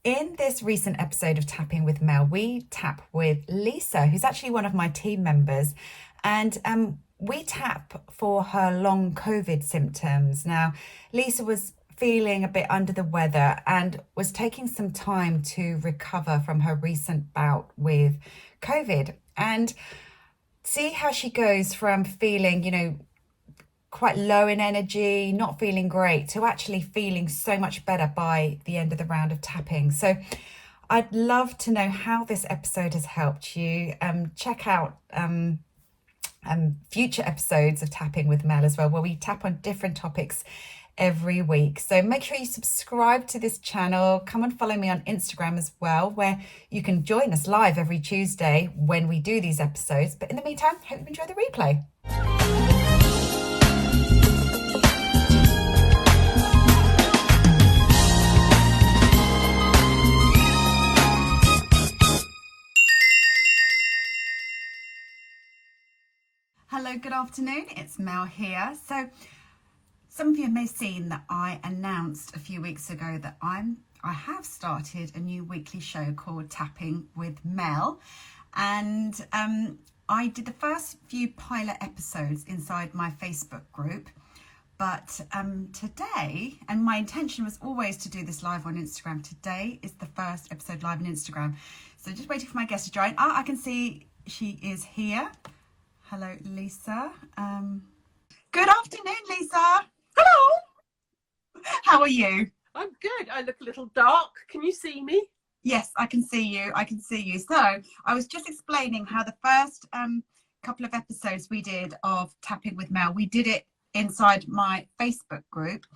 In this recent episode of Tapping with Mel, we tap with Lisa, who's actually one of my team members, and we tap for her long COVID symptoms. Now, Lisa was feeling a bit under the weather and was taking some time to recover from her recent bout with COVID, and see how she goes from feeling, quite low in energy, not feeling great, to actually feeling so much better by the end of the round of tapping. So I'd love to know how this episode has helped you. Check out future episodes of Tapping with Mel as well, where we tap on different topics every week. So make sure you subscribe to this channel. Come and follow me on Instagram as well, where you can join us live every Tuesday when we do these episodes. But in the meantime, hope you enjoy the replay. Hello, good afternoon. It's Mel here. So some of you may have seen that I announced a few weeks ago that I have started a new weekly show called Tapping with Mel, and I did the first few pilot episodes inside my Facebook group. But today, and my intention was always to do this live on Instagram, today is the first episode live on Instagram. So just waiting for my guest to join. I can see she is here. Hello, Lisa. Good afternoon, Lisa. Hello. How are you? I'm good. I look a little dark. Can you see me? Yes, I can see you. I can see you. So I was just explaining how the first couple of episodes we did of Tapping with Mel, we did it inside my Facebook group.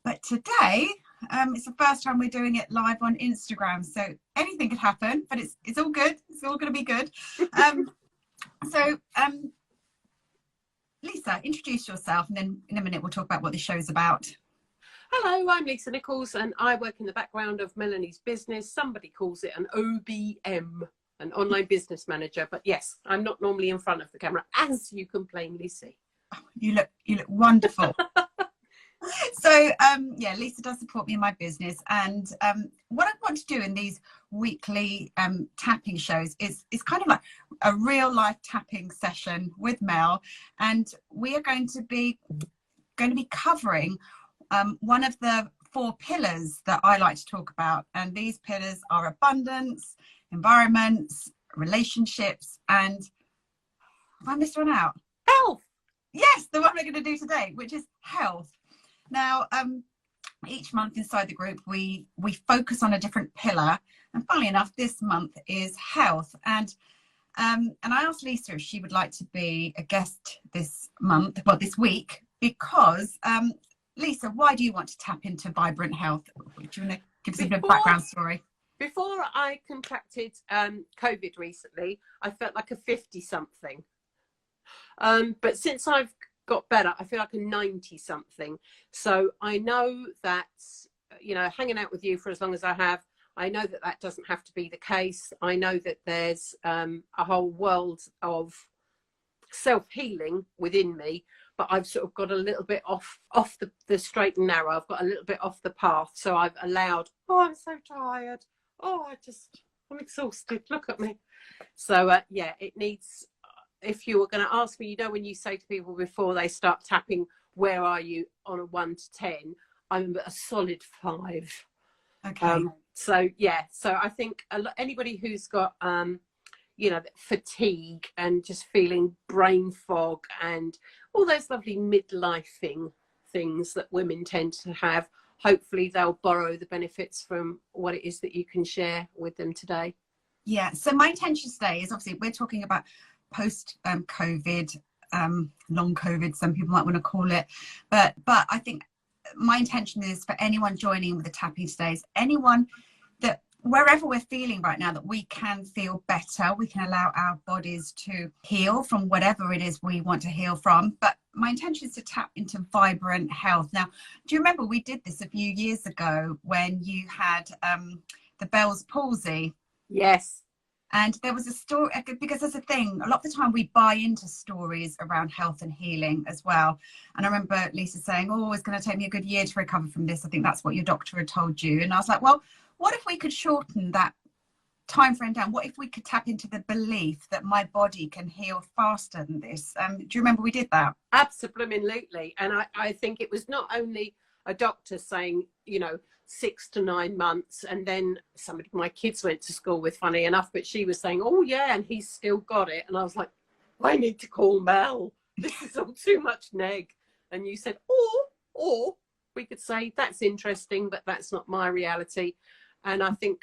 But today, it's the first time we're doing it live on Instagram. So anything could happen, but it's all good. It's all going to be good. So Lisa, introduce yourself, and then in a minute we'll talk about what the show's about. Hello, I'm Lisa Nichols, and I work in the background of Melanie's business. Somebody calls it an OBM, an online business manager. But yes, I'm not normally in front of the camera, as you can plainly see. Oh, you look wonderful. So yeah, Lisa does support me in my business, and what I want to do in these weekly tapping shows is kind of like a real life tapping session with Mel, and we are going to be covering one of the 4 pillars that I like to talk about, and these pillars are abundance, environments, relationships, and have I missed one out? Health. Yes, the one we're going to do today, which is health. Now, each month inside the group, we focus on a different pillar, and funnily enough, this month is health. And I asked Lisa if she would like to be a guest this month, well, this week, because Lisa, why do you want to tap into vibrant health? Do you want to give us a bit of background story? Before I contracted COVID recently, I felt like a 50-something. But since I've got better, I feel like a 90-something. So I know that, hanging out with you for as long as I have, I know that that doesn't have to be the case. I know that there's a whole world of self-healing within me, but I've sort of got a little bit off the straight and narrow. I've got a little bit off the path. So I've allowed, I'm so tired. I'm exhausted. Look at me. So yeah, it needs, if you were going to ask me, when you say to people before they start tapping, where are you on a 1 to 10? I'm a solid 5. Okay. So yeah, so I think anybody who's got, fatigue and just feeling brain fog and all those lovely midlifing things that women tend to have, hopefully they'll borrow the benefits from what it is that you can share with them today. Yeah. So my intention today is, obviously we're talking about post COVID, long COVID, some people might want to call it, but I think my intention is for anyone joining with the tapping today, is anyone that wherever we're feeling right now, that we can feel better, we can allow our bodies to heal from whatever it is we want to heal from. But my intention is to tap into vibrant health. Now, do you remember we did this a few years ago when you had the Bell's palsy? Yes. And there was a story, because there's a thing, a lot of the time we buy into stories around health and healing as well. And I remember Lisa saying, it's going to take me a good year to recover from this. I think that's what your doctor had told you. And I was like, well, what if we could shorten that time frame down? What if we could tap into the belief that my body can heal faster than this? Do you remember we did that? Absolutely. And I think it was not only a doctor saying, 6 to 9 months, and then some of my kids went to school with, funny enough, but she was saying, oh yeah, and he's still got it. And I was like, I need to call Mel. This is all too much neg. And you said, or we could say, that's interesting, but that's not my reality. And I think,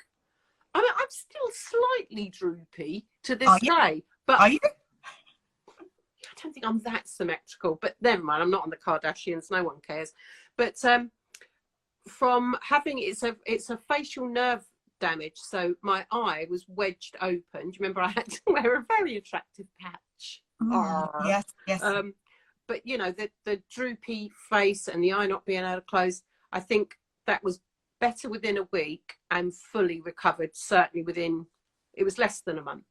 I'm still slightly droopy to this day, but Are you? I don't think I'm that symmetrical, but never mind. I'm not on the Kardashians. No one cares. But from having, it's a facial nerve damage. So my eye was wedged open. Do you remember I had to wear a very attractive patch? Yes. But the droopy face and the eye not being able to close, I think that was better within a week and fully recovered, certainly it was less than a month.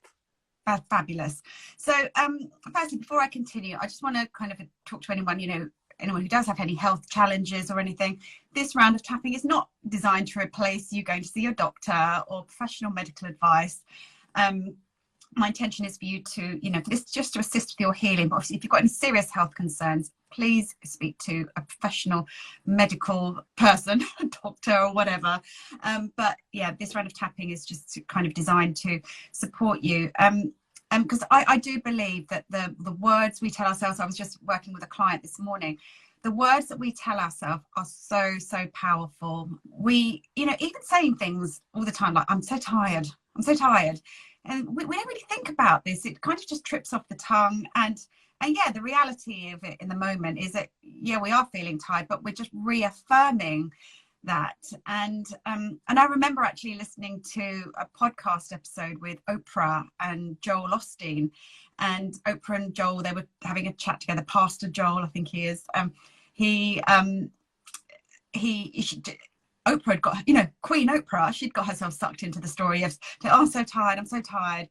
That's fabulous. So firstly, before I continue, I just want to kind of talk to anyone, anyone who does have any health challenges or anything. This round of tapping is not designed to replace you going to see your doctor or professional medical advice. My intention is for you to, for this just to assist with your healing. But obviously, if you've got any serious health concerns, please speak to a professional medical person, a doctor or whatever. But yeah, this round of tapping is just kind of designed to support you. Because I do believe that the words we tell ourselves, I was just working with a client this morning, the words that we tell ourselves are so powerful. We, even saying things all the time, like, I'm so tired. And we don't really think about this. It kind of just trips off the tongue. And yeah, the reality of it in the moment is that, yeah, we are feeling tired, but we're just reaffirming that. And I remember actually listening to a podcast episode with Oprah and Joel Osteen. And Oprah and Joel, they were having a chat together. Pastor Joel, I think he is. Oprah had got, Queen Oprah, she'd got herself sucked into the story of, oh, I'm so tired.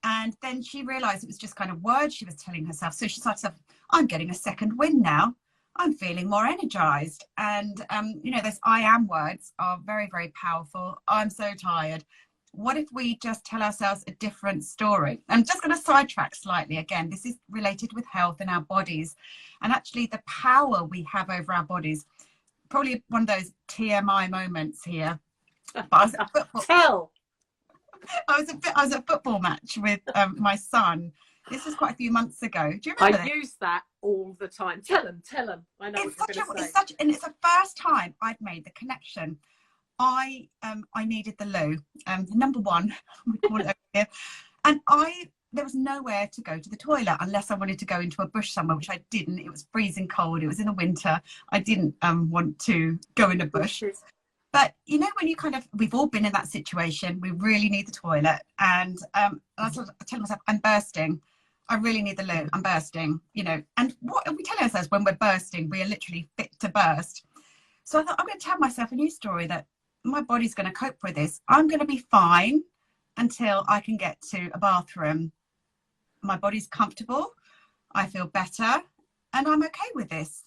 And then she realized it was just kind of words she was telling herself. So she started, I'm getting a second wind now. I'm feeling more energized. And, those I am words are very, very powerful. I'm so tired. What if we just tell ourselves a different story? I'm just going to sidetrack slightly. Again, this is related with health and our bodies and actually the power we have over our bodies. Probably one of those TMI moments here. But I was at football. I was at a football match with my son. This was quite a few months ago. Do you remember? I use that all the time. Tell him. I know what you're going to say. It's the first time I've made the connection. I needed the loo. Number one, we call it over here, and there was nowhere to go to the toilet unless I wanted to go into a bush somewhere, which I didn't. It was freezing cold. It was in the winter. I didn't want to go in a bush. But when you we've all been in that situation. We really need the toilet, and I tell myself, I'm bursting. I really need the loo. I'm bursting. And what are we telling ourselves when we're bursting? We are literally fit to burst. So I thought, I'm going to tell myself a new story that my body's going to cope with this. I'm going to be fine until I can get to a bathroom. My body's comfortable. I feel better, and I'm okay with this.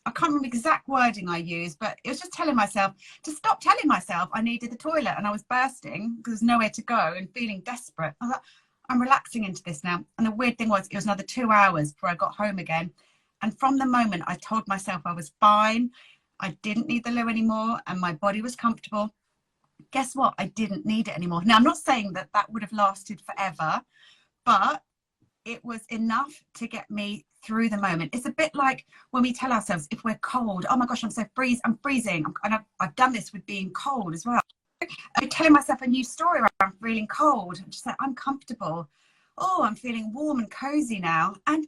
I can't remember the exact wording I used, but it was just telling myself to stop telling myself I needed the toilet and I was bursting because there's nowhere to go and feeling desperate. I thought, I'm relaxing into this now. And the weird thing was, it was another 2 hours before I got home again. And from the moment I told myself I was fine, I didn't need the loo anymore, and my body was comfortable, guess what? I didn't need it anymore. Now, I'm not saying that that would have lasted forever, but it was enough to get me through the moment. It's a bit like when we tell ourselves, if we're cold, oh my gosh, I'm freezing. And I've done this with being cold as well. I'm telling myself a new story where I'm feeling cold. I'm just like, I'm comfortable. Oh, I'm feeling warm and cozy now. And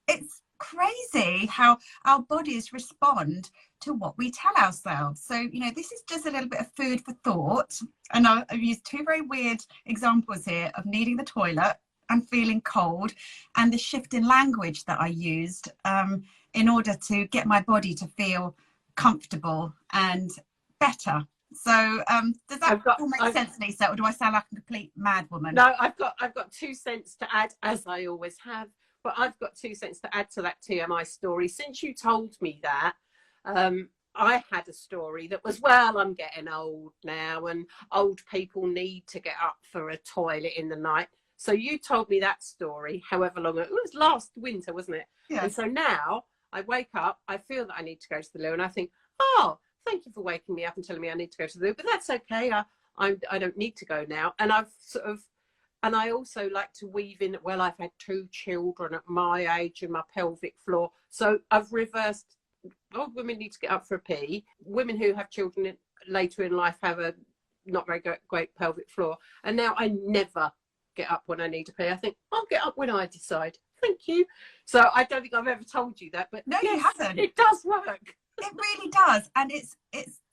it's crazy how our bodies respond to what we tell ourselves. So, this is just a little bit of food for thought. And I've used two very weird examples here of needing the toilet and feeling cold, and the shift in language that I used in order to get my body to feel comfortable and better. So does that all make sense, Lisa, or do I sound like a complete mad woman? No, I've got 2 cents to add, as I always have, but I've got 2 cents to add to that TMI story. Since you told me that, I had a story that was, well, I'm getting old now and old people need to get up for a toilet in the night. So you told me that story, however long it was, last winter, wasn't it? Yeah. And so now I wake up, I feel that I need to go to the loo, and I think, oh, thank you for waking me up and telling me I need to go to the loo, but that's okay. I don't need to go now. And I've sort of, and I also like to weave in, well, I've had 2 children at my age and my pelvic floor. So I've reversed, old women need to get up for a pee. Women who have children later in life have a not very great pelvic floor. And now I never get up when I need to pee. I think, I'll get up when I decide. Thank you. So I don't think I've ever told you that, but no, yes, you haven't. It does work. It really does. And it's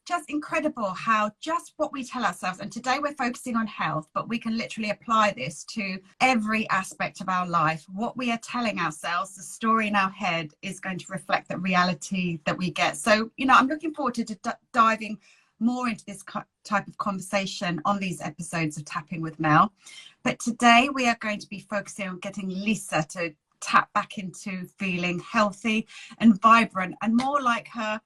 just incredible how just what we tell ourselves, and today we're focusing on health, but we can literally apply this to every aspect of our life. What we are telling ourselves, the story in our head, is going to reflect the reality that we get. So, you know, I'm looking forward to diving more into this type of conversation on these episodes of Tapping with Mel. But today we are going to be focusing on getting Lisa to tap back into feeling healthy and vibrant and more like her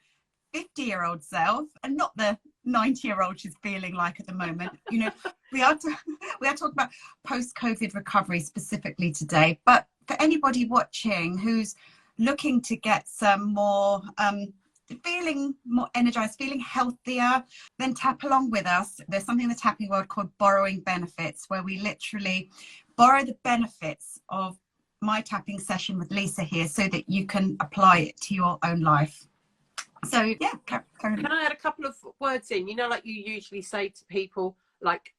50-year-old self, and not the 90-year-old she's feeling like at the moment. You know, we are talking about post-COVID recovery specifically today, but for anybody watching who's looking to get some more feeling more energized, feeling healthier, then tap along with us. There's something in the tapping world called borrowing benefits, where we literally borrow the benefits of my tapping session with Lisa here so that you can apply it to your own life. So yeah, can I add a couple of words in? You know, like you usually say to people, like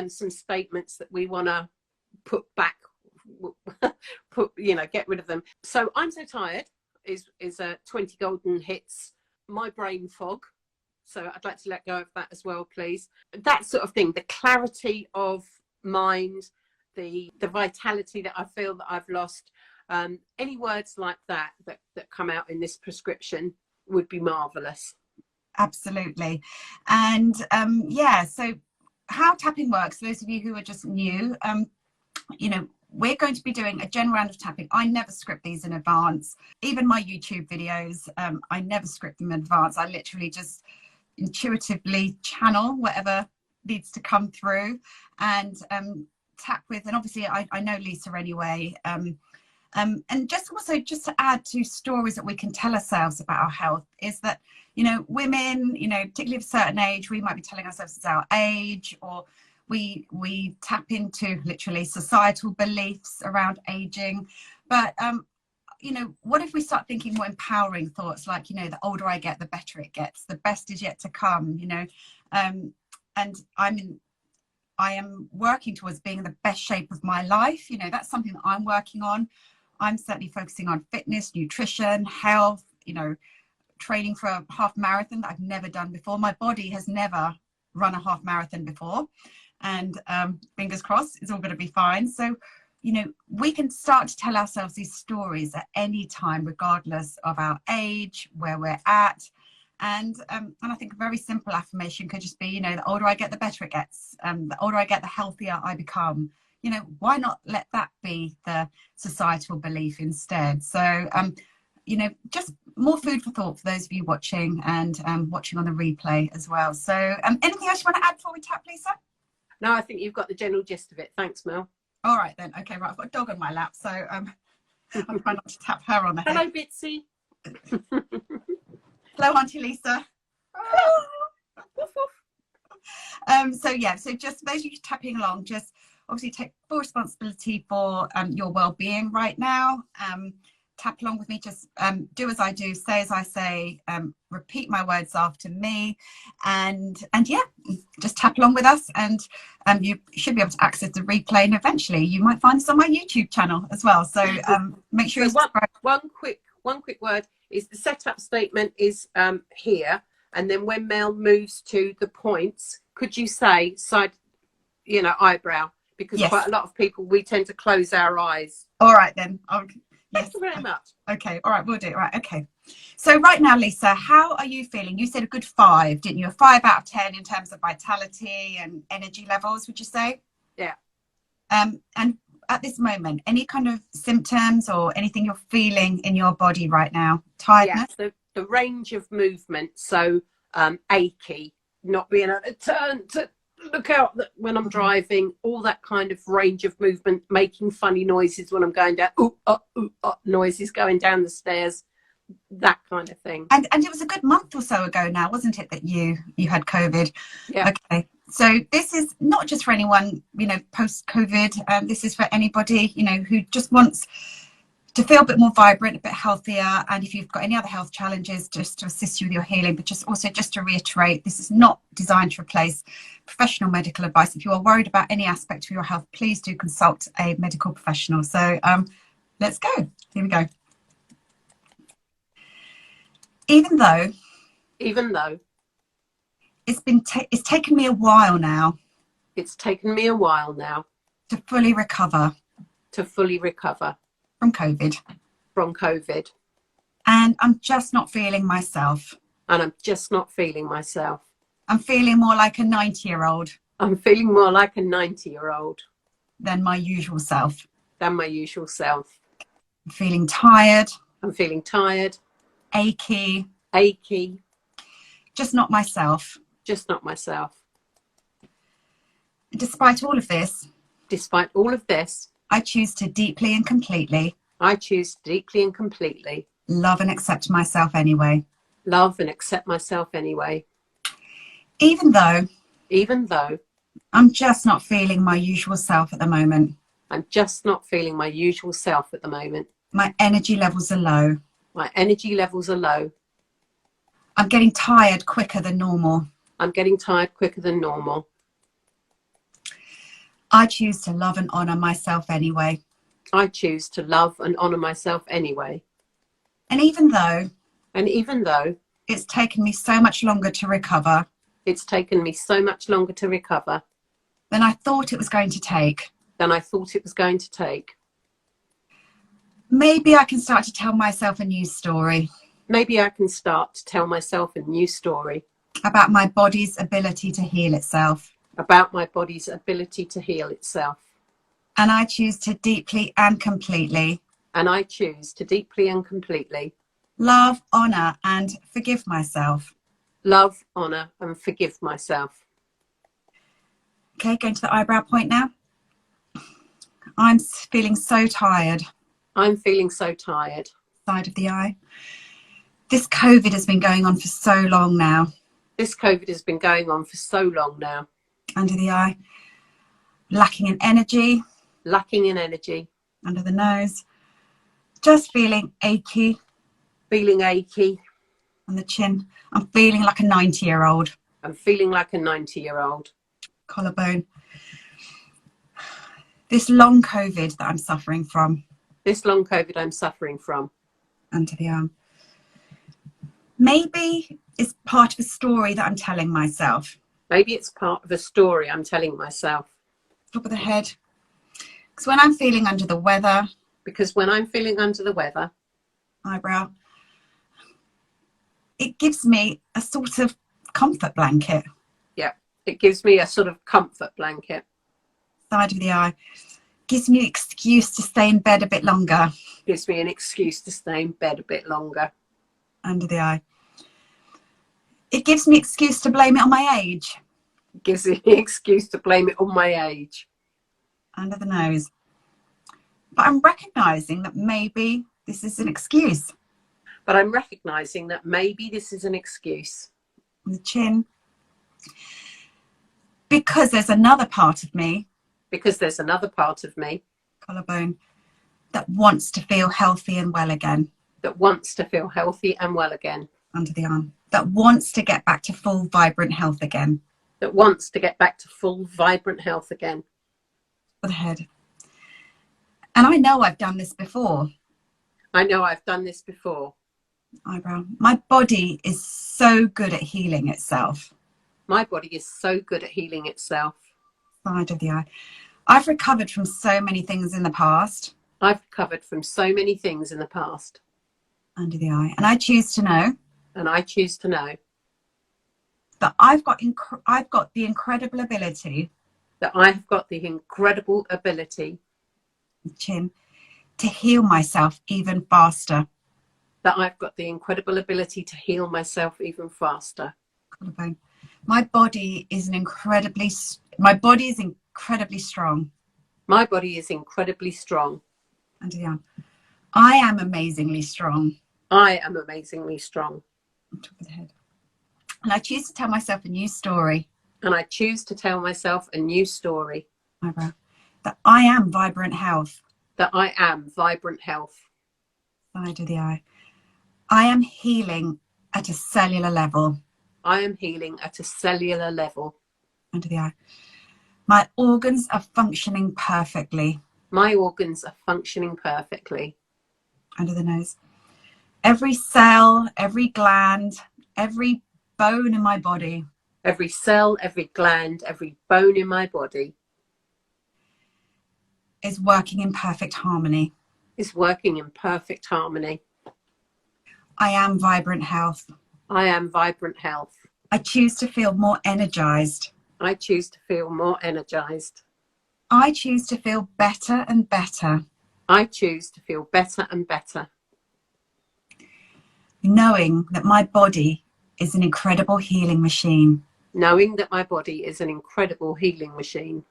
some statements that we want to put back, get rid of them. So I'm so tired is 20 golden hits. My brain fog. So I'd like to let go of that as well, please. That sort of thing, the clarity of mind, the vitality that I feel that I've lost. Any words like that come out in this prescription would be marvelous. Absolutely. And so how tapping works, those of you who are just new, we're going to be doing a general round of tapping. I never script these in advance. Even my YouTube videos, I never script them in advance. I literally just intuitively channel whatever needs to come through and tap with. And obviously I know Lisa anyway. And just to add to stories that we can tell ourselves about our health is that, women, particularly of a certain age, we might be telling ourselves it's our age, or we tap into literally societal beliefs around aging. But, what if we start thinking more empowering thoughts like, the older I get, the better it gets, the best is yet to come, and I am working towards being in the best shape of my life. That's something that I'm working on. I'm certainly focusing on fitness, nutrition, health, training for a half marathon that I've never done before. My body has never run a half marathon before. And fingers crossed, it's all going to be fine. So, we can start to tell ourselves these stories at any time, regardless of our age, where we're at. And I think a very simple affirmation could just be, the older I get, the better it gets. The older I get, the healthier I become. Why not let that be the societal belief instead? So, just more food for thought for those of you watching and watching on the replay as well. So anything else you want to add before we tap, Lisa? No, I think you've got the general gist of it. Thanks, Mel. All right, then. Okay, right. I've got a dog on my lap, so I'm trying not to tap her on the head. Hello, Bitsy. Hello, Auntie Lisa. So just those of you tapping along, just obviously take full responsibility for your well-being right now. Tap along with me, just do as I do, say as I say, repeat my words after me, and just tap along with us, and you should be able to access the replay, and eventually you might find this on my YouTube channel as well. So make sure you subscribe. One quick word is the setup statement is here, and then when Mel moves to the points, could you say side, eyebrow, because yes. Quite a lot of people, we tend to close our eyes. All right then. Thank you very much. Okay. All right. We'll do it. Right. Okay. So right now, Lisa, how are you feeling? You said a good 5, didn't you? A 5 out of 10 in terms of vitality and energy levels, would you say? Yeah. And at this moment, any kind of symptoms or anything you're feeling in your body right now? Tiredness? Yeah. the range of movement. So achy, not being able to turn to look out when I'm driving, all that kind of range of movement, making funny noises when I'm going down, noises going down the stairs, that kind of thing. And it was a good month or so ago now, wasn't it, that you had COVID? Yeah. Okay. So this is not just for anyone, post-COVID. This is for anybody, who just wants to feel a bit more vibrant, a bit healthier. And if you've got any other health challenges, just to assist you with your healing, but just to reiterate, this is not designed to replace professional medical advice. If you are worried about any aspect of your health, please do consult a medical professional. So let's go. Here we go. Even though it's taken me a while now. It's taken me a while now to fully recover from COVID. And I'm just not feeling myself. I'm feeling more like a 90-year-old. I'm feeling more like a 90-year-old than my usual self. I'm feeling tired. Achy. Just not myself. Despite all of this, I choose to deeply and completely love and accept myself anyway. Even though I'm just not feeling my usual self at the moment. My energy levels are low. I'm getting tired quicker than normal. I choose to love and honor myself anyway. And even though it's taken me so much longer to recover than I thought it was going to take, maybe I can start to tell myself a new story. About my body's ability to heal itself. And I choose to deeply and completely love, honor, and forgive myself. Okay, going to the eyebrow point now. I'm feeling so tired. Side of the eye. This COVID has been going on for so long now. Under the eye. Lacking in energy. Under the nose. Just feeling achy. On the chin. I'm feeling like a 90-year-old. Collarbone. This long COVID that I'm suffering from. Under the arm. Maybe it's part of a story that I'm telling myself. Top of the head. Because when I'm feeling under the weather. Eyebrow. It gives me a sort of comfort blanket. Side of the eye. Gives me an excuse to stay in bed a bit longer. Under the eye. It gives me an excuse to blame it on my age. Under the nose. But I'm recognizing that maybe this is an excuse. On the chin. Because there's another part of me. Collarbone. That wants to feel healthy and well again. Under the arm. That wants to get back to full vibrant health again. For the head. And I know I've done this before. Eyebrow. My body is so good at healing itself. Side of the eye. I've recovered from so many things in the past. Under the eye. And I choose to know. That I've got the incredible ability. Chin. To heal myself even faster. that I've got the incredible ability to heal myself even faster. Collarbone. My body is incredibly strong. My body is incredibly strong. Under the arm. I am amazingly strong. I am amazingly strong. On top of the head. And I choose to tell myself a new story. And I choose to tell myself a new story. Eyebrow. That I am vibrant health. That I am vibrant health. Side of the eye. I am healing at a cellular level. I am healing at a cellular level. Under the eye. My organs are functioning perfectly. My organs are functioning perfectly. Under the nose. Every cell, every gland, every bone in my body. Every cell, every gland, every bone in my body is working in perfect harmony. Is working in perfect harmony. I am vibrant health. I am vibrant health. I choose to feel more energized. I choose to feel more energized. I choose to feel better and better. I choose to feel better and better. Knowing that my body is an incredible healing machine. Knowing that my body is an incredible healing machine.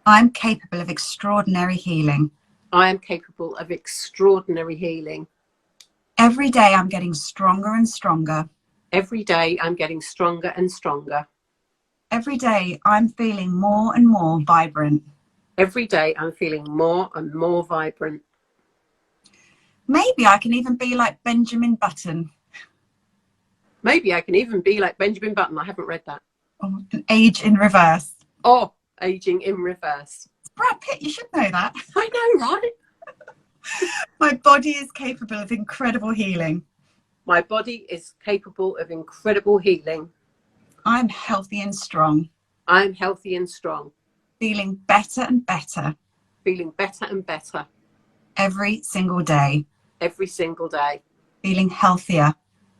I'm capable of extraordinary healing. I am capable of extraordinary healing. Every day I'm getting stronger and stronger. Every day I'm getting stronger and stronger. Every day I'm feeling more and more vibrant. Every day I'm feeling more and more vibrant. Maybe I can even be like Benjamin Button. Maybe I can even be like Benjamin Button. I haven't read that. Oh, an age in reverse. Oh, aging in reverse. Brad Pitt, you should know that. I know, right? My body is capable of incredible healing. My body is capable of incredible healing. I'm healthy and strong. I'm healthy and strong. Feeling better and better. Feeling better and better. Every single day. Every single day. Feeling healthier.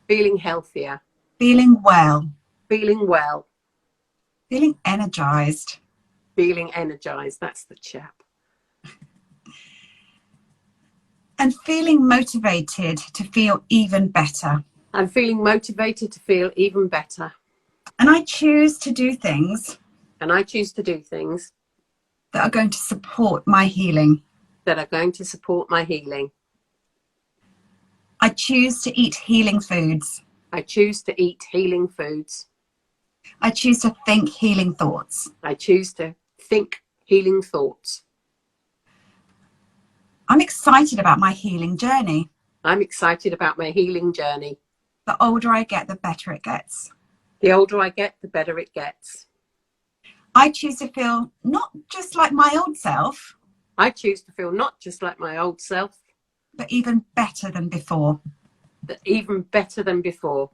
Feeling healthier. Feeling well. Feeling well. Feeling energized. Feeling energized. That's the chap. And feeling motivated to feel even better. I'm feeling motivated to feel even better. And I choose to do things. And I choose to do things that are going to support my healing. That are going to support my healing. I choose to eat healing foods. I choose to eat healing foods. I choose to think healing thoughts. I choose to think healing thoughts. I'm excited about my healing journey. I'm excited about my healing journey. The older I get, the better it gets. The older I get, the better it gets. I choose to feel not just like my old self. I choose to feel not just like my old self. But even better than before. But even better than before.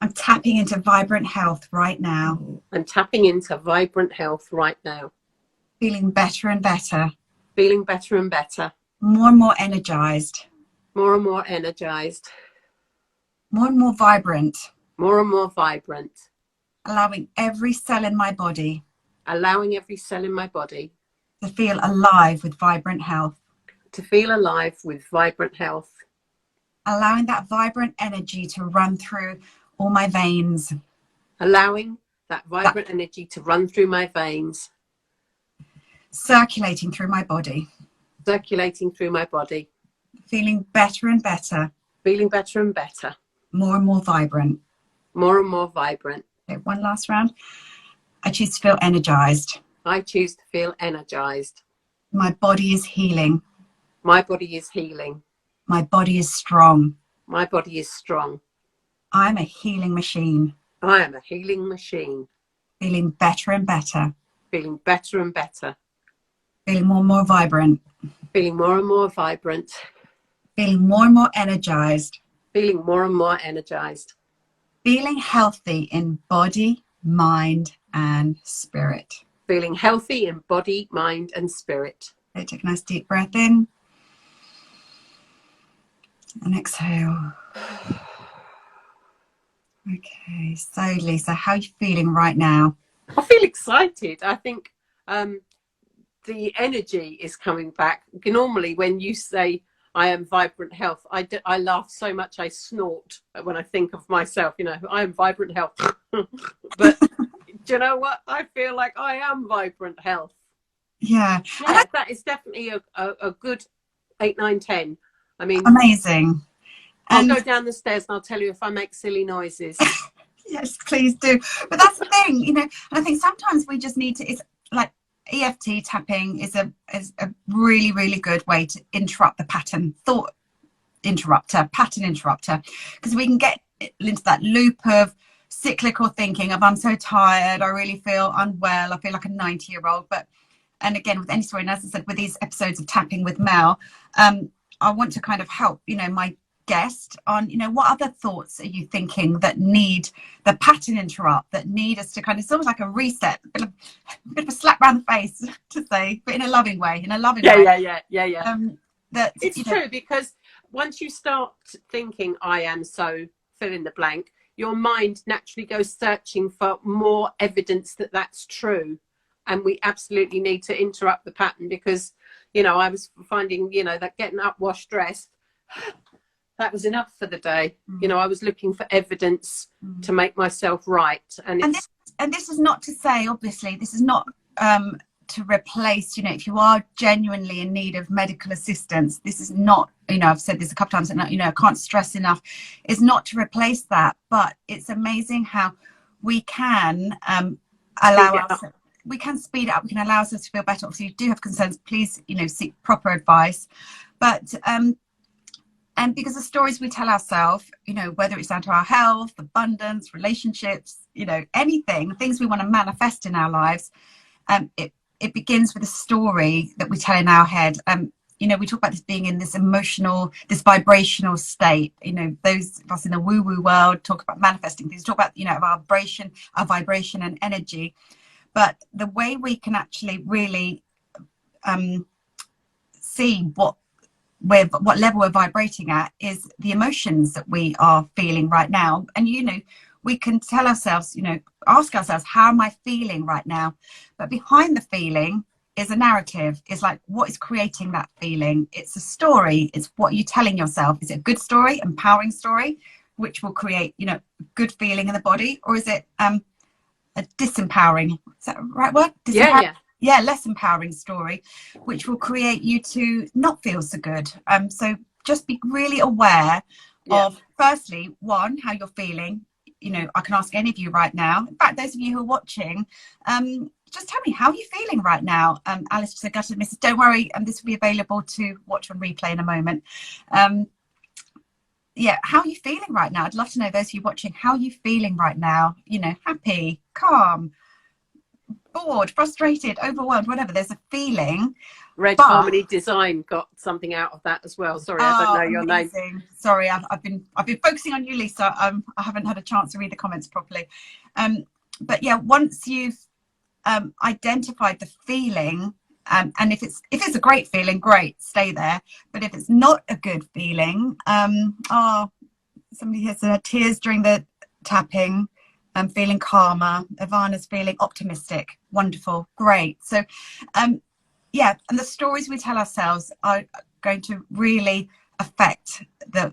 I'm tapping into vibrant health right now. I'm tapping into vibrant health right now. Feeling better and better. Feeling better and better. More and more energized. More and more energized. More and more vibrant. More and more vibrant. Allowing every cell in my body. Allowing every cell in my body. To feel alive with vibrant health. To feel alive with vibrant health. Allowing that vibrant energy to run through all my veins. Allowing that vibrant energy to run through my veins. Circulating through my body. Circulating through my body. Feeling better and better. Feeling better and better. More and more vibrant. More and more vibrant. Okay, one last round. I choose to feel energized. I choose to feel energized. My body is healing. My body is healing. My body is strong. My body is strong. I'm a healing machine. I am a healing machine. Feeling better and better. Feeling better and better. Feeling more and more vibrant. Feeling more and more vibrant. Feeling more and more energized. Feeling more and more energized. Feeling healthy in body, mind, and spirit. Feeling healthy in body, mind, and spirit. Okay, take a nice deep breath in. And exhale. Okay, so Lisa, how are you feeling right now? I feel excited. I think the energy is coming back. Normally when you say, I am vibrant health. I laugh so much I snort when I think of myself. You know, I am vibrant health. But do you know what? I feel like I am vibrant health. Yeah. Yeah, that is definitely a good 8, 9, 10. I mean, Amazing. I'll And go down the stairs and I'll tell you if I make silly noises. yes, please do. But that's the thing, you know, and I think sometimes we just need to, it's like EFT tapping is a really, really good way to interrupt the pattern, thought interrupter, pattern interrupter, because we can get into that loop of cyclical thinking of I'm so tired, I really feel unwell, I feel like a 90-year-old. But and again with any story, and as I said, with these episodes of Tapping with Mel, I want to kind of help, you know, my guest on, you know, what other thoughts are you thinking that need the pattern interrupt, that need us to kind of, it's almost like a reset, a bit of a slap around the face to say, but in a loving way, Yeah. That It's true, because once you start thinking I am so fill in the blank, your mind naturally goes searching for more evidence that that's true. And we absolutely need to interrupt the pattern, because, you know, I was finding, you know, that getting up, washed, dressed, that was enough for the day. You know, I was looking for evidence to make myself right. And this is not to say, obviously, this is not to replace, you know, if you are genuinely in need of medical assistance, this is not, you know, I've said this a couple of times, and, you know, I can't stress enough, it's not to replace that. But it's amazing how we can allow us, we can speed it up, we can allow us to feel better. Obviously, if you do have concerns, please, you know, seek proper advice. But and because the stories we tell ourselves, you know, whether it's down to our health, abundance, relationships, you know, anything, things we want to manifest in our lives, it begins with a story that we tell in our head. You know, we talk about this being in this emotional, this vibrational state. You know, those of us in the woo-woo world talk about manifesting things, talk about, you know, our vibration and energy. But the way we can actually really see what level we're vibrating at is the emotions that we are feeling right now. And, you know, we can tell ourselves, you know, ask ourselves, how am I feeling right now? But behind the feeling is a narrative. It's like, what is creating that feeling? It's a story. It's what you're telling yourself. Is it a good story, empowering story, which will create, you know, good feeling in the body? Or is it a disempowering, is that the right word? Yeah, less empowering story, which will create you to not feel so good. So just be really aware of, firstly, one, how you're feeling. You know, I can ask any of you right now. In fact, those of you who are watching, just tell me, how are you feeling right now? Alice just said, gutted missus, don't worry, and this will be available to watch on replay in a moment. Yeah, how are you feeling right now? I'd love to know, those of you watching, how are you feeling right now? You know, happy, calm, bored, frustrated, overwhelmed, whatever. There's a feeling. Red Harmony Design got something out of that as well. Sorry, I don't know your name. Sorry, I've been focusing on you, Lisa. I haven't had a chance to read the comments properly. But yeah, once you've identified the feeling, and if it's a great feeling, great, stay there. But if it's not a good feeling, somebody has tears during the tapping. I'm feeling calmer. Ivana's feeling optimistic. Wonderful. Great. So, yeah, and the stories we tell ourselves are going to really affect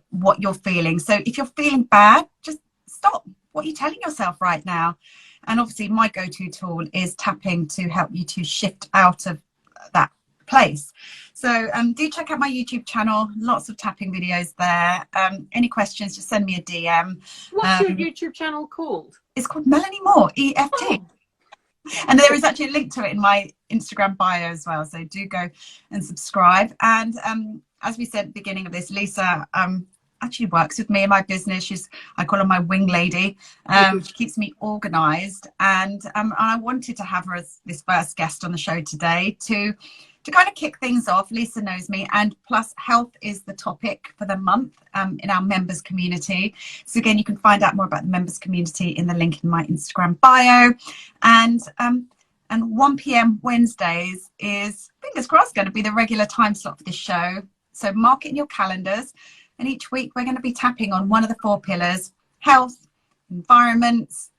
what you're feeling. So if you're feeling bad, just stop. What are you telling yourself right now? And obviously my go-to tool is tapping to help you to shift out of that place. So do check out my YouTube channel, lots of tapping videos there. Any questions, just send me a DM. What's your YouTube channel called? It's called Melanie Moore, EFT. Oh. And there is actually a link to it in my Instagram bio as well, so do go and subscribe. And as we said at the beginning of this, Lisa actually works with me in my business. I call her my wing lady. She keeps me organized, and I wanted to have her as this first guest on the show today to kind of kick things off. Lisa knows me, and plus health is the topic for the month in our members community. So again, you can find out more about the members community in the link in my Instagram bio. And 1 p.m. Wednesdays is, fingers crossed, going to be the regular time slot for this show. So mark it in your calendars. And each week we're going to be tapping on one of the 4 pillars: health, environments,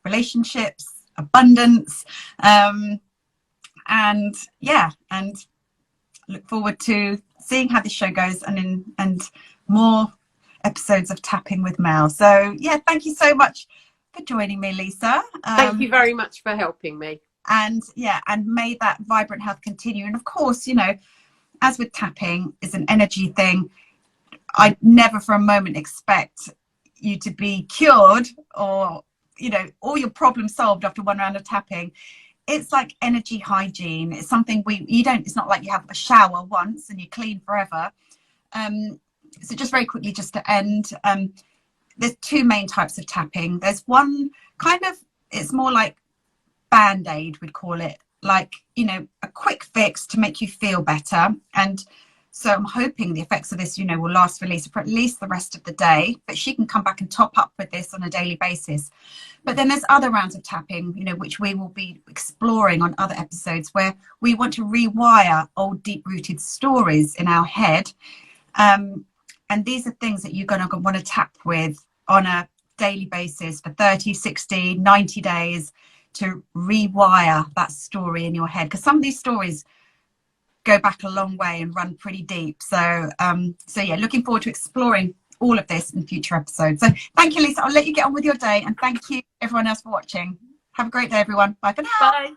relationships, abundance, and yeah, and look forward to seeing how this show goes and more episodes of Tapping with Mel. So yeah, thank you so much for joining me, Lisa. Thank you very much for helping me. And yeah, and may that vibrant health continue. And of course, you know, as with tapping, it's an energy thing. I never for a moment expect you to be cured or, you know, all your problems solved after one round of tapping. It's like energy hygiene. It's something it's not like you have a shower once and you're clean forever. So just very quickly, just to end, there's two main types of tapping. There's one kind of, it's more like Band-Aid, we'd call it, like, you know, a quick fix to make you feel better. And so I'm hoping the effects of this, you know, will last for Lisa for at least the rest of the day, but she can come back and top up with this on a daily basis. But then there's other rounds of tapping, you know, which we will be exploring on other episodes, where we want to rewire old deep-rooted stories in our head. And these are things that you're going to want to tap with on a daily basis for 30, 60, 90 days to rewire that story in your head. Because some of these stories go back a long way and run pretty deep. So yeah, looking forward to exploring all of this in future episodes. So thank you, Lisa. I'll let you get on with your day. And thank you, everyone else, for watching. Have a great day, everyone. Bye for now. Bye.